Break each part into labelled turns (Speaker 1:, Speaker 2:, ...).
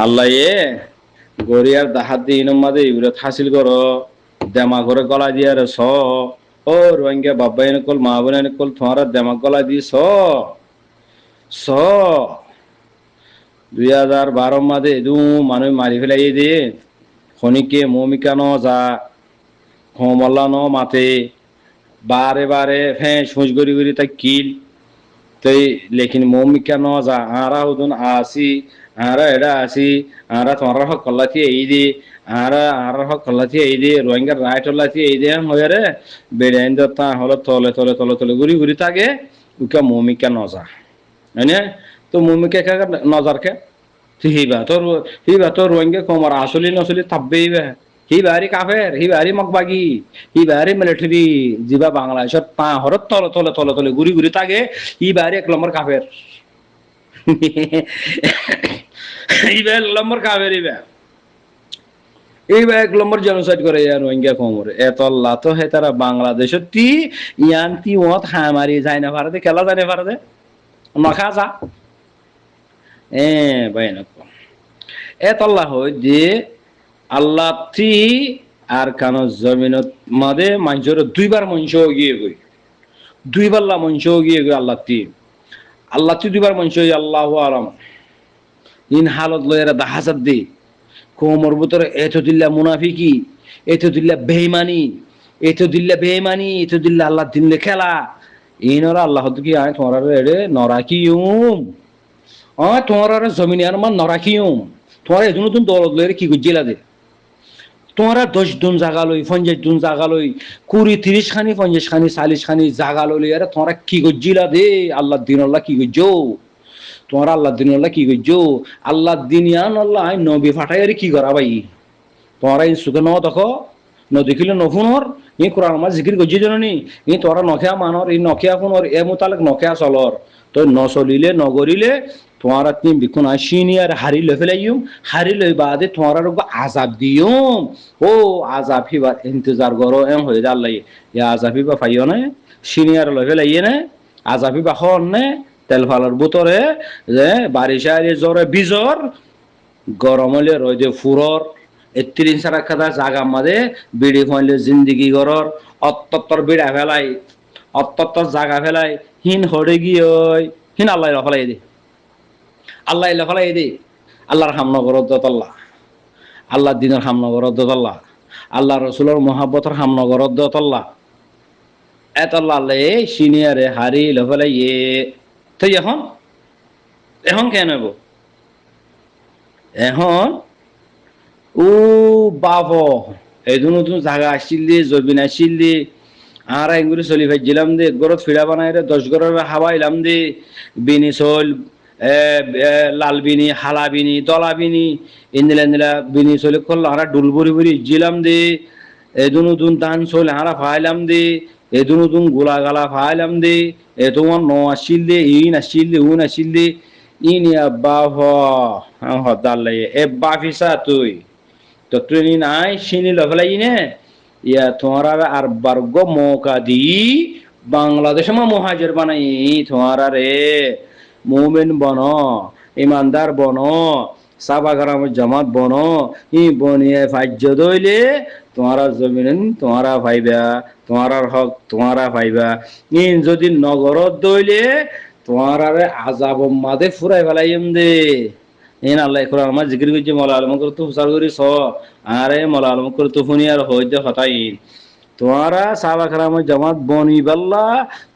Speaker 1: আল্লাহ গরিয়ার দাহাত দিয়ে মাদে ইবরত হাসিল করো দেমা করে গলা দিয়ে স ও রোহিঙ্গা বাবা এনেকল মা বোন এনেকল তোমার দেমা গলা দিয়ে স 2012 মাদে এদু মানুষ মারি ফেলাই দিয়ে খনিকে মমিকা ন যা হোমল্লা ন মাতে বারে বারে হ্যাঁ সুঁচ গড়ি গড়ি তাই কিল তই লেকিন মমিকা ন যা আরা উদুন আসি আরা এডা আসি আরা তোমার হক কল্লাতি এই দি আরা হক কল্লাতি এই দি রোহিঙ্গার রাইট হল্লাতি এই দিয়ে হয়ে রে বেড়াইন দত্তা হলো তলে তলে তলে তলে ঘুরি ঘুরি থাকে উকা মমিকা ন যা হ্যাঁ তো মমিকা কে নজর কে হিবা তোর রোহিঙ্গা কমর আসলি নসলি তাব্বে হি বাহারি কাফের হি বাহারি মকবাগি হি বাহারি মিলিটারি জিবা বাংলাদেশের পা হরত তলে তলে তলে তলে ঘুরি ঘুরি থাকে হি বাহারি 1 নম্বর কাফের ইবা 1 নম্বর কাফের এইবা 1 নম্বর জেনোসাইড করে রোহিঙ্গা কমরে এত আল্লাহ তো হে তারা বাংলাদেশের টি ইয়ান্তি ওত হামারি যায় না পারে খেলা যায় না পারে নখা যা ভাই না এত আল্লাহ যে আল্লাহ তি আর কান জমিনত মাদে মানুষের 2বার মঞ্চ গিয়ে গই 2বার মঞ্চ গিয়ে গই আল্লাহ তি 2বার মঞ্চ আল্লাহু আলাম ইন হালত লয়েরা দাহাসাদ দি কোমর ভিতরে এত দিল্লা মুনাফিকি এত দিল্লা বেঈমানি এত দিল্লা আল্লাহ দিন খেলা ইনরা আল্লাহ কি আয় তোমার এড়ে নরাকিউম তোমার জমিনে আর মান নরাকিউম তোমার এজন্য তুমি দৌলত লয়ের কি গুজিলা দে তোমরা 10 দুন জাগা লই 50 দুন জাগা লই 20-30 খানি 50 খানি 40 খানি জাগা লই আরে তোমরা কি গজ্জিলা দে আল্লাহ দিন আল্লাহ কি গজ্জো তোমরা আল্লাহ দিন আল্লাহ কি গজ্জো আল্লাহ দিন ইয়ান আল্লাহ নবী ফাটাই আরে কি করা ভাই তোমরা এই সুখে ন দেখো ন দেখিলে নফুনর ই কোরআন মাঝ জিকির গজ্জি জননি ই তোরা নখিয়া মানর ই নখিয়া ফুনর এ মোতালেক নখিয়া চলর তো ন চলিলে নগরিলে তোমারা তুমি বিকুন আসিনি আর হারি লে ফেলাইম হারি লই বাদে তোমারা আজাব দিয়ম ও আজাব হিবা ইন্তজার করো এম হয়ে যাল্লাই ইয়া আজাব হিবা পাইও না সিনিয়র লে ফেলাইয়ে না আজাব হিবা হন না তেল ফালার বুতরে যে বারিশারে জ্বরে বিজর গরম হলে রইদে ফুরর 31 সারা খাদা জাগা মাঝে বিড়ি ফাইলে জিন্দিগি গরর অত্তর বিড়া ফেলাই অত্তর জাগা ফেলাই হিন হড়ে গিয়ে হিন আল্লাহ ফেলাই দে আল্লাহ ইল্লা ফলাই দে আল্লাহর হামনগর দতাল্লাহ আল্লাহ দিনের হামনগর দতাল্লাহ আল্লাহ রসুলের মহাব্বতের হামনগর দতাল্লাহ এতাল্লাহ আল্লাহ সিনিয়রে হারি লফলাই তো এখন কেন নেব এখন ও বাব এই নতুন জায়গা আসছিল জবিন আসছিল আর এগুলো চলি ভাইছিলাম দে গরত ফিরা বানাই রে 10 গরের হাওয়া ইলাম দে বিনি চল লাল বিনি হালা বিনি দলা বিনি ইন্দিলা বিনি চলে করল হারা ডুল বুড়ি বুড়ি জিলাম দে এদুন উদুন দান চলে হারা ফাইলাম দে এদুন উদুন গোলা গালা ফাইলাম দে এ তোমার ন আসিল দে ইন আসিল দে উন আসিল দে ইন আব্বা হদাল লাগে এ বাফিসা তুই তো তুই নাই চিনি লফলাই নে ইয়া তোমার আর বার্গ মৌকা দি বাংলাদেশ মা মহাজের বানাই তোমার রে মোমেন বন ইমানদার বন সাবাগারাম জামাত বন ই বনিয়ে ফাজ্য দইলে তোমারা জমিন তোমারা ভাইবা তোমার হক তোমারা ভাইবা ইন যদি নগরত দইলে তোমার আজাব মাদে ফুরাই ফেলাইম দে ইন আল্লাহ কোরআন মা জিকির করছে মৌলা আলম করে তো হুসার করি স আরে মৌলা আলম করে তো ফুনি আর হইতে হতাই তোমারা সাবাকরাম জামাত বনিবাল্লা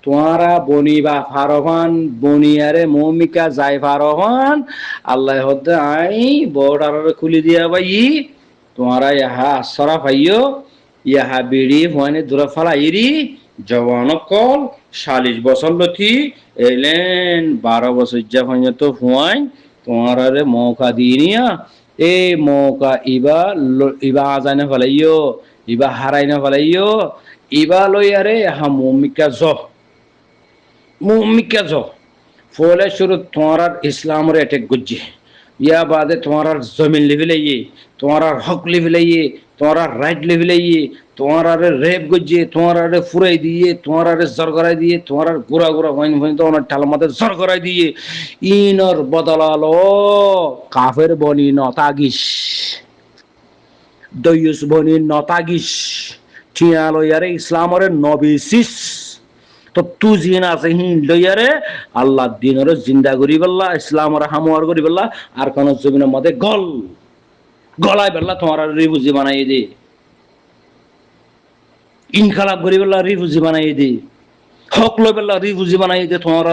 Speaker 1: তোমারা বনিবা ফারহান বনিয়ারে মৌমিকা যাই ফারহান আল্লাহ হদ্দে আই বর্ডার খুলি দিয়া ভাই তোমারা ইহা আশ্রা ভাইও ইহা বিড়ি হয়নি দূরে ফালাইরি জওয়ান কল 40 বছর লথি এলেন 12 বছর যা হইনি তো হুয়াই তোমারা রে মৌকা দিনিয়া এই মৌকা ইবা আজানে ফেলাইও ইবা হারাই না ফেলাইও ইবা লইয়ারে হা মুমিকা জ ফলে শুরু তোমার ইসলামের অ্যাটাক গুজি ইয়া বাদে তোমার জমিন লিভিলাইয়ে তোমার হক লিভিলাইয়ে তোমারা রাইট লেভেলে ইয়ে তোমার আরে রেপ গজিয়ে তোমার আরে ফুরাই দিয়ে তোমার আরে জর করাই দিয়ে তোমার আর গোড়া গোড়া হইন হইন তো ওনার ঠাল মাথায় জর করাই দিয়ে ইনর বদলালো কাফের বনি নতাগিস দয়ুস বনি নতাগিস ঠিয়ালো ইয়ারে ইসলামরে নবিসিস তো তু জিন আছে হিন লইয়ারে আল্লাহ দিনরে জিন্দা করি বললা ইসলামরে হামুয়ার করি বললা আর কোন জমিনের মধ্যে গলায় বেল্লা তোমার রিফুজি বানাই দে ইনকালাব করি বেল্লা রিফুজি বানাই দে হক লই বেল্লা রিফুজি বানাই দে তোমার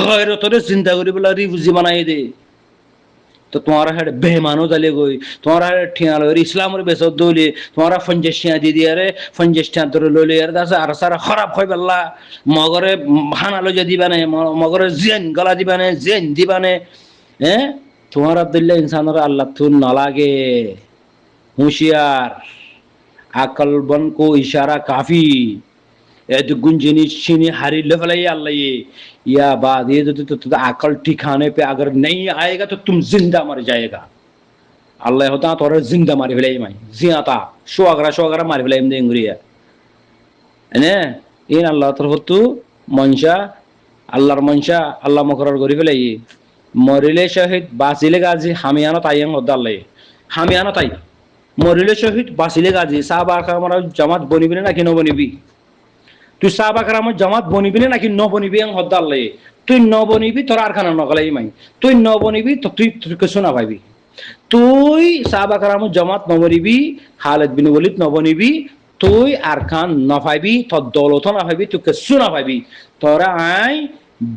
Speaker 1: গয়রতরে চিন্তা করি বেল্লা রিফুজি বানাই দে তো তোমার হেড বেমানো জালে গই তোমার ঠিয়া লই ইসলামের বেসত দইলে তোমার ফঞ্জেশিয়া দি দিয়ে রে ফঞ্জেশিয়া ধরে লইলে আর দাস আর সারা খারাপ হই বেল্লা মগরে হানালো যে দিবানে মগরে জেন গলা দিবানে জেন দিবানে হ্যাঁ তোমার আব্দুল্লাহ ইনসানরা আল্লাহ তুন নালাগে হুঁশিয়ার আকল বন को इशारा काफी एदुगुन जिनिस छिनी हारी लेवल अल्लाह या बाद ये तो अकल ठिकाने पे अगर नहीं आएगा तो तुम जिंदा मर जाएगा अल्लाह होता तो जिंदा मारी फैलाई माई जियाता शोगरा मारी फैलाई दे इंग्रिया ने इन अल्लाह तरफ तू मनशा अल्लाहर मनशा अल्लाह मुकरर करी फैलाई मरिले शहीद बासिले गाजी हामियानो तायं होदाल्ले हामियानो ताई मरिले शहीद बासिले गाजी साहबा कामरा जमात बनिबि ना कि न बनिबि তুই সাহাবা কেরামের জামাত বনিবি নাকি ন বনিবি আং হদ্দাল্লে তুই ন বনিবি তোর আর খানা নকলাই মাই তুই ন বনিবি তো তুই কিছু না পাইবি তুই সাহাবা কেরামের জামাত ন বনিবি খালিদ বিন ওয়ালিদ ন বনিবি তুই আর খান না পাইবি তোর দৌলত না পাইবি তুই কিছু না পাইবি তোরা আই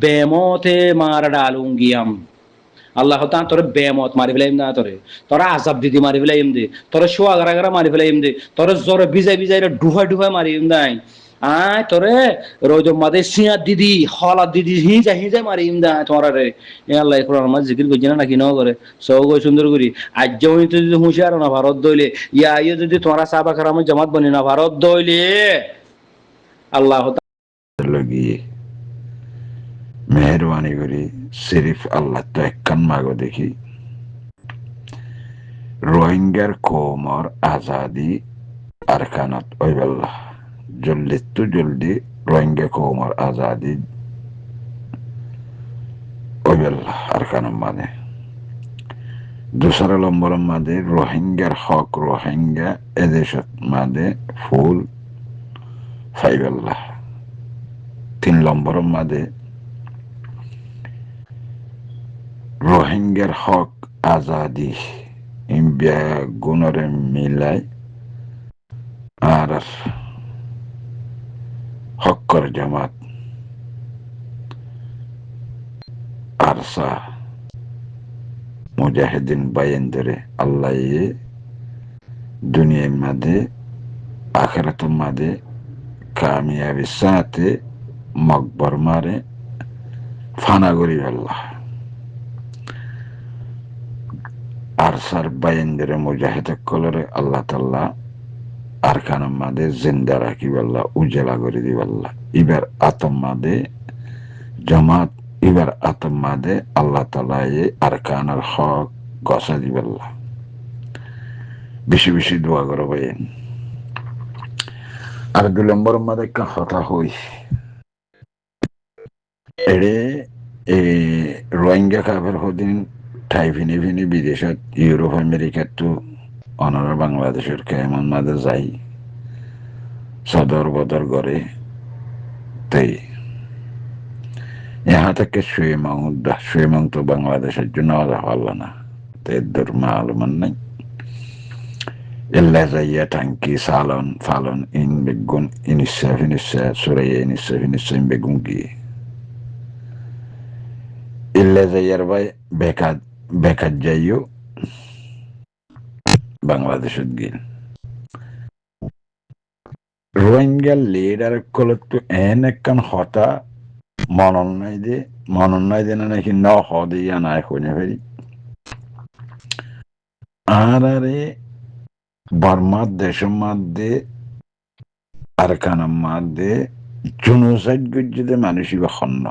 Speaker 1: বেমতে মার ডালুঙ্গিয়াম আল্লাহ তাআলা তোরে বেমত মারি ফেলাইম না তোরা আযাব দিদি মারি ফেলাইম দে তোরা শোয়া গারা মারি ফেলাইম দে তোরা জ্বরে ভিজাই ডুফা মারিম নাই আয় তোরে রোজ মাদে সিয়া দিদি হলা দিদি হিজা মারি ইমদা তোমার রে আল্লাহ কোরআন মাঝ জিকির করছি না নাকি ন করে সব গই সুন্দর করি আজ যেমন যদি হুঁশিয়ার না ভারত দইলে ইয়া ইয়ে যদি তোমার সাহাবা কেরামের জামাত বনি না ভারত দইলে আল্লাহ
Speaker 2: লগিয়ে মেহরবানি করি সিরিফ আল্লাহ তো একখান মাগো দেখি রোহিঙ্গার কোমর আজাদি আরকানাত ওইবাল্লাহ জলদি তো জলদি রোহিঙ্গা কোমর আজাদি ওইবাল্লাহ আরকানাম মানে দুসরা নম্বর মাঝে রোহিঙ্গার হক রোহিঙ্গা এদেশত মাঝে ফুল ফাইবাল্লাহ 3 নম্বর মাঝে রোহিঙ্গার হক আজাদি ইম্বিয়া গুণরে মিলাই আর হক্কর জামাত আরসা মুজাহিদিন বাইন্দরে আল্লাহ দুনিয়ার মাঝে আখিরাতের মাঝে কামিয়াবি সাথে মকবর মারে ফানা করি আল্লাহ আরসার বাইন্দরে মুজাহিদ কলরে আল্লাহ তাআলা আরকানার মাঝে জিন্দা রাখি আল্লাহ উজালা করে দিব আল্লাহ এবার আতম মাঝে জামাত এবার আতম মাঝে আল্লাহ তাআলা আরকানার হক গসা দিব আল্লাহ বেশি বেশি দোয়া করো ভাইয়েন আর 2 নম্বর মাঝে একটা কথা হই এড়ে রোহিঙ্গা কাফের হদিন ঠাই ফিনি বিদেশত ইউরোপ আমেরিকাত তো অনারা বাংলাদেশের কেমন মাঝে যাই সদর বদর করে তাই यहाँ तक के शुएमंग तो बांग्लादेशेर जন্য আলাদা হলো না এদের মালুমান নাই ইল্লা যাইয়া টাঙ্কি ফালন ইন বেগুন ইনিসা সুরাইয়া ইনিসা বেগুন কি ইল্লা যাইয়ার ভাই বেকার যাইও বাংলাদেশত গিল রোহিঙ্গা লিডার কলতো এন একখান হতা মনন্নাই দে না নাকি ন হদিয়া নাই শুনে ফেরি আরে বর্মার দেশের মধ্যে আরকানার মধ্যে জুনুসাইড গজ্জিতে মানুষই বা খন্ন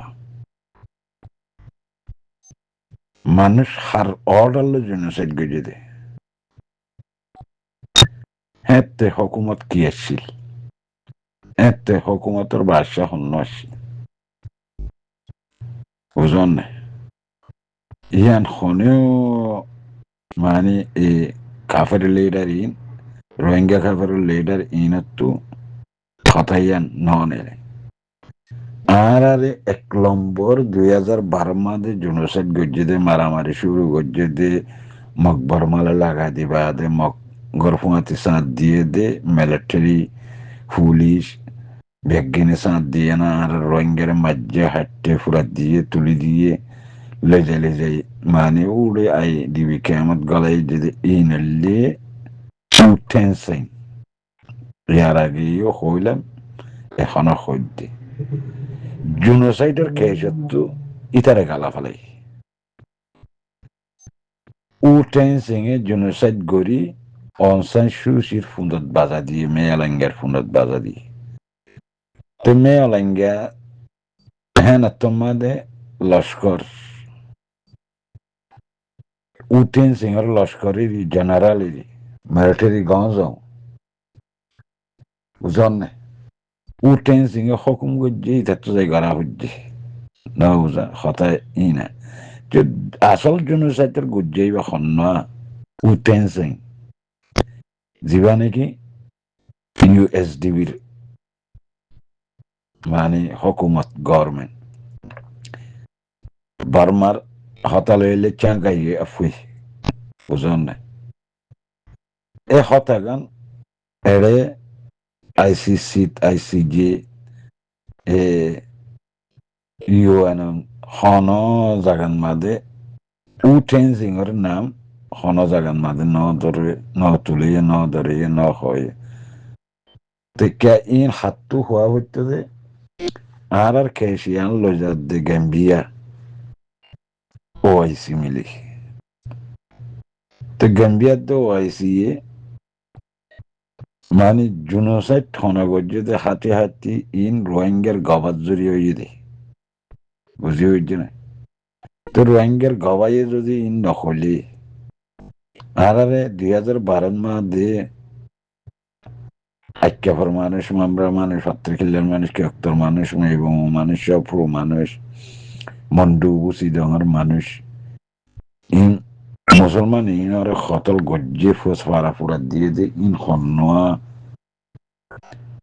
Speaker 2: মানুষ হার অর্ডারলো জুনুসাইড গজ্জিতে হেতে হকুমত কি আছিল হেতে হকুমতের বাদশাহ হন্য আসছিল বুঝন না ইয়ান হনেও মানে এই কাফের লিডার ইন রোহিঙ্গা কাফের লিডার ইনতো কথাইয়ান ননেরে আর আরে 1 নম্বর 2012 মাদে জুনুসাইড গজ্জেদে মারামারি শুরু গজ্জেদে মকবর মালা লাগা দিবা দে মক গরফুয়াতি সাথ দিয়ে দে মিলিটারি পুলিশ বেগিনে সাথ দিয়ে না আর রোহিঙ্গার মাঝে হাঁটতে ফুরা দিয়ে তুলি দিয়ে লেজে লেজে মানে উড়ে আই দিবি কেমত গলাই যদি ইনলে উঠেন ইয়ার আগেও হইলাম এখনো হইতে জুনোসাইডের কেসত্তু ইতারে গালা ফেলাই উঠেন সিংয়ে জুনোসাইড গড়ি অনসান সুশির ফুন্দত বাজা দিয়ে মেয়ালাঙ্গার ফুন্দত বাজা দিয়ে তো মেয়ালাঙ্গা হ্যাঁ না তোমাদের লস্কর উঠেন সিংয়ের লস্করের জেনারেলের মিলিটারি গঞ্জ বুঝন না উঠেন সিংয়ে হকুম করছে ইতার তো গড়া হচ্ছে না বুঝা হতায় ই না যে আসল জনসাইটের গুজ্জাই বা খন্ন উঠেন সিং যিবা নাকি ইউএসডিবির মানে হকুমত গভর্নমেন্ট বার্মার হতালে এলে চাঙ্গাইয়ে আফুই বুঝন না এ হতাগান এড়ে আইসিসি আইসিজে এ ইউএন হন জাগান মাদে উঠেন সিংয়ের নাম হন জাগান মাদে ন ধরে ন তুলিয়ে ন ধরিয়ে ন হয় তো ইন হাতটো হওয়া হইতে দে আর খেসিয়ান লজার দে গ্যাম্বিয়া ওআইসি মিলি তো গ্যাম্বিয়ার দে ওআইসি এ মানে জুনোসাইড ঠনা গজ্জে হাতে হাতি ইন রোহিঙ্গার গবাদ জড়িয়ে হয়ে দে বুঝি হইছে না তো রোহিঙ্গার গবাইয়ে যদি ইন নকলি আর 2012 মাদে আক্কাফর মানুষ মামরা মানুষ পাত্রিকিল্লার মানুষ কেক্তর মানুষ এবং মানুষ সফর মানুষ মন্ডু বুসিদঙের মানুষ ইন মুসলমান ইন আর খতল গজ্জে ফুস ফারা ফুরা দিয়ে দে ইন খন্নোয়া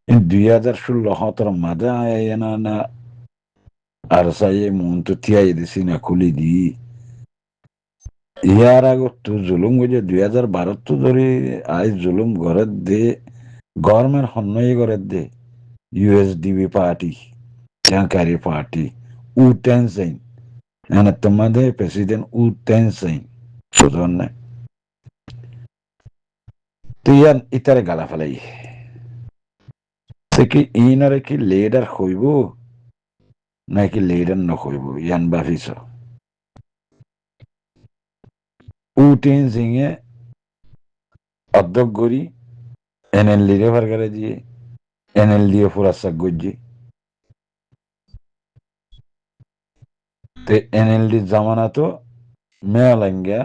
Speaker 2: ইন 2016 মাদে আয়না না আর সাইয়ে মন তো তিয়াই দিছি না খুলি দি ইয়ার আগত তো জুলুম গজে 2012 তো ধরে আই জুলুম ঘরের দে গভর্নমেন্ট হন্নই ঘরের দে ইউএসডিবি পার্টি জাঙ্কারি পার্টি উটেনসেন মানে তোমাদের প্রেসিডেন্ট উটেনসেন বুঝুন না তুই ইতারে গালা ফেলাই সে কি ইনারে কি লিডার হইব নাকি লিডার নহইব ইয়ান ভাবিছ উটেনসিং এ অধ্যক্ষ করি এনএলডি রে ফারকারে দিয়ে এনএলডি ও ফুরাসা গজ্জি তে এনএলডি জামানা তো মেয়ালাঙ্গা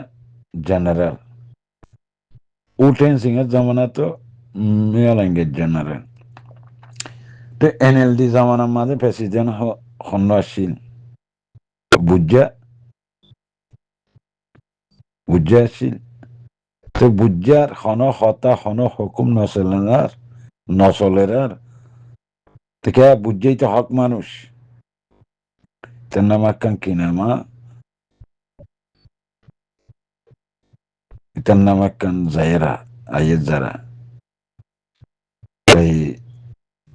Speaker 2: জেনারেল উঠেন সিং এর জামানা তো মেয়ালাঙ্গা জেনারেল তো এনএলডি জামানার মাঝে প্রেসিডেন্ট হন্য আসছিল বুঝা আসছিল তো বুঝার হন হতা হন হুকুম নচলের আর থেকে বুঝাই তো হক মানুষ তার নাম আকান কি নামা তার নাম আকান জায়রা আয়ের যারা এই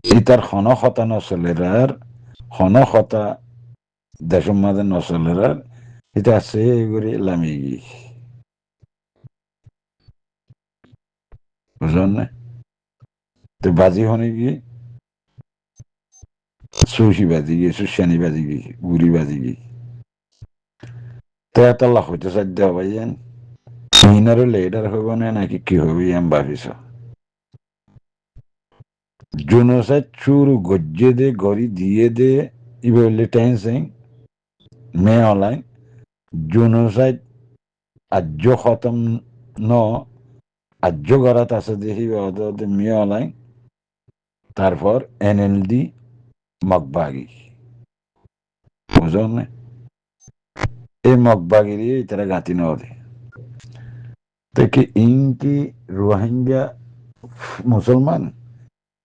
Speaker 2: ইতার হন হতা নচলের আর হন হতা দেশের মাঝে নচলের আর এটা আছে এগুলি লামি বুঝলেন না তো বাজি হনে গিয়ে সুশি বাজি গিয়ে সুশানি বাজি গিয়ে বুড়ি বাজি গিয়ে তো এত লাখ হইতে সাধ্য হবাই যেন ইনারও লিডার হইব না নাকি কি হবি আমি ভাবিস জুনোসাইড চুরু গজ্জে দে গড়ি দিয়ে দে ইবলি টেন্সিং মে অনলাইন জুনোসাইড আজ খতম ন আর্য গড়াত আছে দেখি মিয়া অলাই তারপর এনএলডি মগবাগি বুঝল না এই মগবাগির তারা গাতি নদে দেখি ইনকি রোহিঙ্গা মুসলমান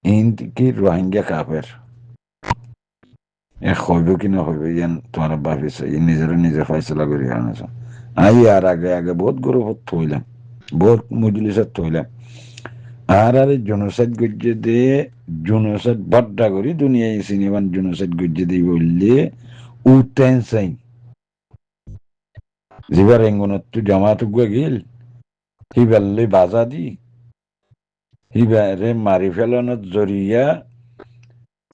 Speaker 2: ইনকি রোহিঙ্গা কাফের এ হইব কি না হইব ইয়ান তোমার ভাবিছে ই নিজের নিজে ফয়সলা করি আনছ আই আর আগে আগে বহুত গৌরব থইলাম বহুত মজলিসত থইলাম আর আরে জনসাইড গজ্জে দে জনসাইড বড্ডা করি দুনিয়ায় সিনেমান জনসাইড গজ্জে দিয়ে বললে উটেন সাইন জিবার এঙ্গনত জামাত গিল হিবাল্লে বাজা দি হিবারে মারি ফেলানোর জরিয়া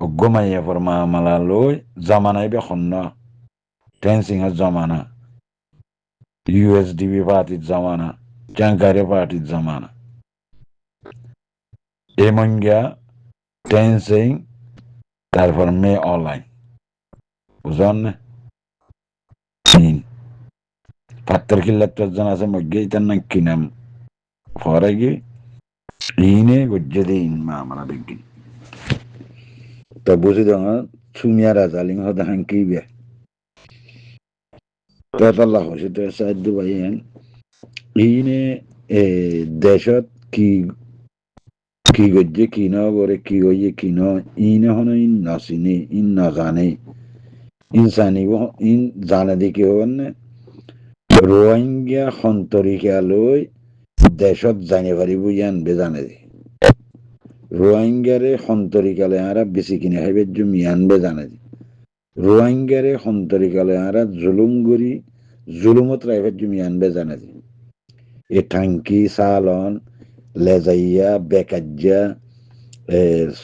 Speaker 2: গমাইয়া পর মামালা লই জামানাই বে খন্ন টেন্সিংয়ের জমানা ইউএসডিবি পার্টির জমানা জাঙ্কারে পার্টির জমানা এমঙ্গা টেন্সিং তারপর মে অনলাইন বুঝলেন না পাত্তর কিল্লাত্তর জন আছে মধ্যে ইতার নাম কি নাম পরে গিয়ে ইনে গজ্জে দে ইন মামালা বেগিন তো বুঝি দङ সুমিয়া রাজালিং হদা হাঙ্কি বে তাল্লাহ হসিত সাহায্য বাইন ইনে দেশত কি কি গজ্জে কি ন করে কি হইয়ে কি ন ইনে হন ইন নসিনে ইন নজানে ইনসানি ইন জানে দি কি হবেন না রোহিঙ্গা সন্তরিকা লৈ দেশত জানে পারিব ইয়ান বেজানে দি রোহিঙ্গারে সন্তরিকালে আরা বেশি কিনে খাইবে জমিয়ান বেজানে দি রোহিঙ্গারে সন্তরিকালে আরা জুলুম করি জুলুমত রাইবার জমিয়ান বেজানে দি এ টাঙ্কি সালন লেজাইয়া বেকাজ্জা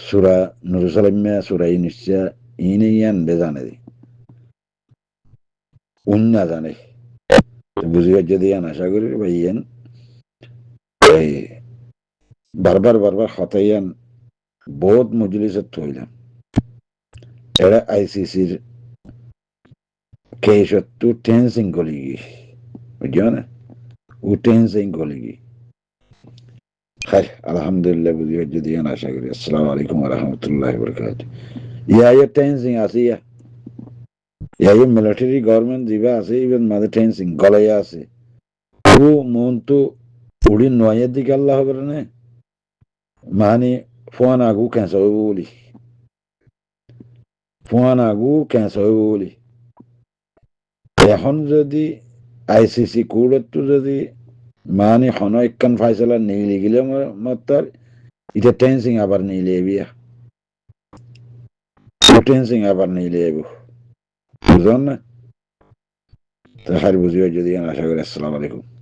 Speaker 2: সুরা নুরুসালামিয়া সুরা ইনিসা ইনে ইয়ান বেজানে দি উন্না জানে বুঝিবার যদি ইয়ান আশা করি ভাইয়ান বারবার হতাইয়ান বহুত মজলিসত থইলাম এরা আইসিসির কেশত্তু টেন্সিং কলিগি বুঝছো না ও টেন্সিং কলিগি খাই আলহামদুলিল্লাহ বুঝিবার যদি ইয়ান আশা করি আসসালামু আলাইকুম ওয়া রাহমাতুল্লাহি ওয়া বারাকাতুহু ইয়া টেন্সিং আছে ইয়া মিলিটারি গভর্নমেন্ট দিবা আছে ইভেন মাঝে টেন্সিং গলাইয়া আছে ও মন তো উড়ি নয়ের দিকে আল্লাহ করে না মানে ফোন আগু ক্যান্সার হইব বলি ফোন আগু ক্যান্সার হইব বলি এখন যদি আইসিসি কোর্টতো যদি মানে হন একখান ফাইসলা নেই লিগিলে মতার এটা টেন্সিং আবার নেই লেবিয়া টেন্সিং আবার নেই লেব বুঝলেন না তো হার বুঝিবার যদি আশা করি আসসালামু আলাইকুম